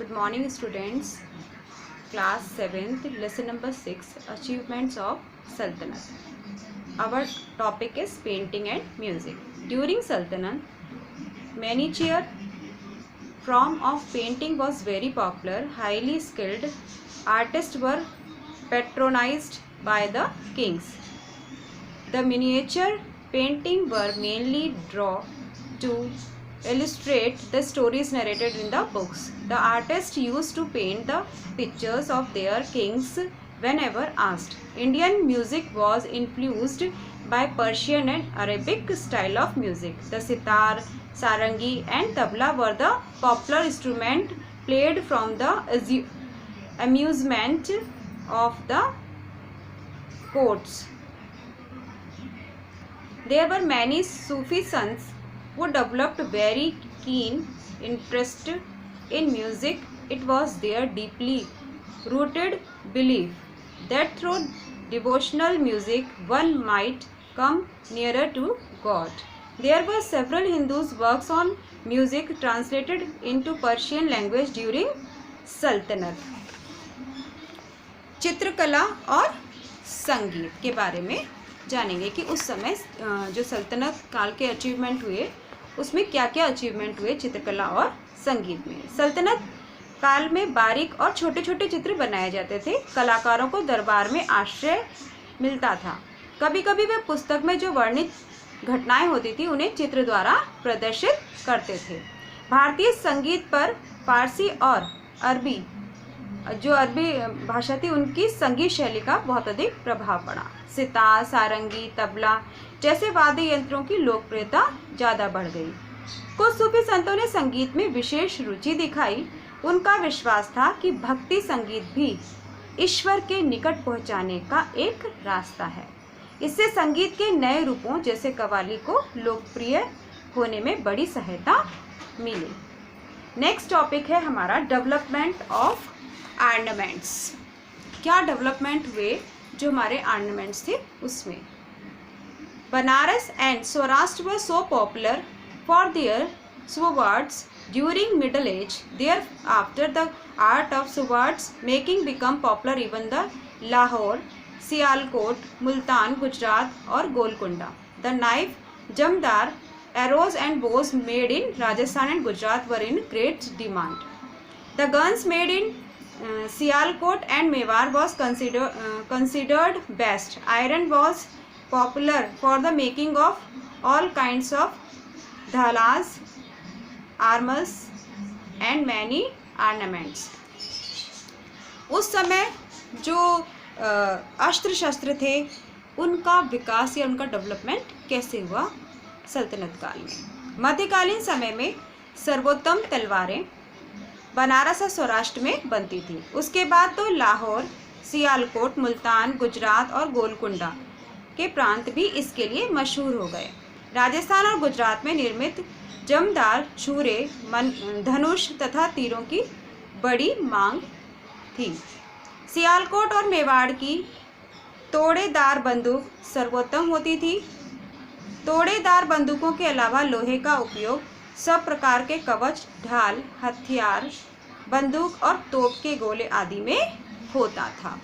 Good morning students. Class 7th lesson number 6 achievements of Sultanate. Our topic is painting and music. During Sultanate, miniature form of painting was very popular. Highly skilled artists were patronized by the kings. The miniature painting were mainly drawn to illustrate the stories narrated in the books. The artists used to paint the pictures of their kings whenever asked. Indian music was influenced by Persian and Arabic style of music. The sitar, sarangi and tabla were the popular instrument played from the amusement of the courts. There were many Sufi sons who developed very keen interest in music. It was their deeply rooted belief that through devotional music one might come nearer to God. There were several Hindus' works on music translated into Persian language during सल्तनत. चित्रकला और संगीत के बारे में जानेंगे कि उस समय जो सल्तनत काल के अचीवमेंट हुए उसमें क्या क्या अचीवमेंट हुए चित्रकला और संगीत में. सल्तनत काल में बारीक और छोटे छोटे चित्र बनाए जाते थे. कलाकारों को दरबार में आश्रय मिलता था. कभी कभी वे पुस्तक में जो वर्णित घटनाएं होती थी उन्हें चित्र द्वारा प्रदर्शित करते थे. भारतीय संगीत पर फारसी और अरबी जो अरबी भाषा थी उनकी संगीत शैली का बहुत अधिक प्रभाव पड़ा. सितार, सारंगी, तबला जैसे वाद्य यंत्रों की लोकप्रियता ज़्यादा बढ़ गई. कुछ सूफी संतों ने संगीत में विशेष रुचि दिखाई. उनका विश्वास था कि भक्ति संगीत भी ईश्वर के निकट पहुंचाने का एक रास्ता है. इससे संगीत के नए रूपों जैसे कव्वाली को लोकप्रिय होने में बड़ी सहायता मिली. नेक्स्ट टॉपिक है हमारा डेवलपमेंट ऑफ ऑर्नामेंट्स. क्या डेवलपमेंट हुए जो हमारे ऑर्नामेंट्स थे उसमें. Banaras and Saurashtra were so popular for their swords during middle age. Thereafter the art of swords making become popular. Even the Lahore, Sialkot, Multan, Gujarat और Golconda. The knife, jamdar, arrows and bows made in Rajasthan and Gujarat were in great demand. The guns made in Sialkot and Mewar was considered best. Iron was popular for the making of all kinds of dhalas, armors and many ornaments. उस समय जो अस्त्र शस्त्र थे उनका विकास या उनका development कैसे हुआ सल्तनत काल में. मध्यकालीन समय में सर्वोत्तम तलवारें बनारस और सौराष्ट्र में बनती थी. उसके बाद तो लाहौर, सियालकोट, मुल्तान, गुजरात और गोलकुंडा के प्रांत भी इसके लिए मशहूर हो गए. राजस्थान और गुजरात में निर्मित जमदार छुरे, धनुष तथा तीरों की बड़ी मांग थी. सियालकोट और मेवाड़ की तोड़ेदार बंदूक सर्वोत्तम होती थी. तोड़ेदार बंदूकों के अलावा लोहे का उपयोग सब प्रकार के कवच, ढाल, हथियार, बंदूक और तोप के गोले आदि में होता था.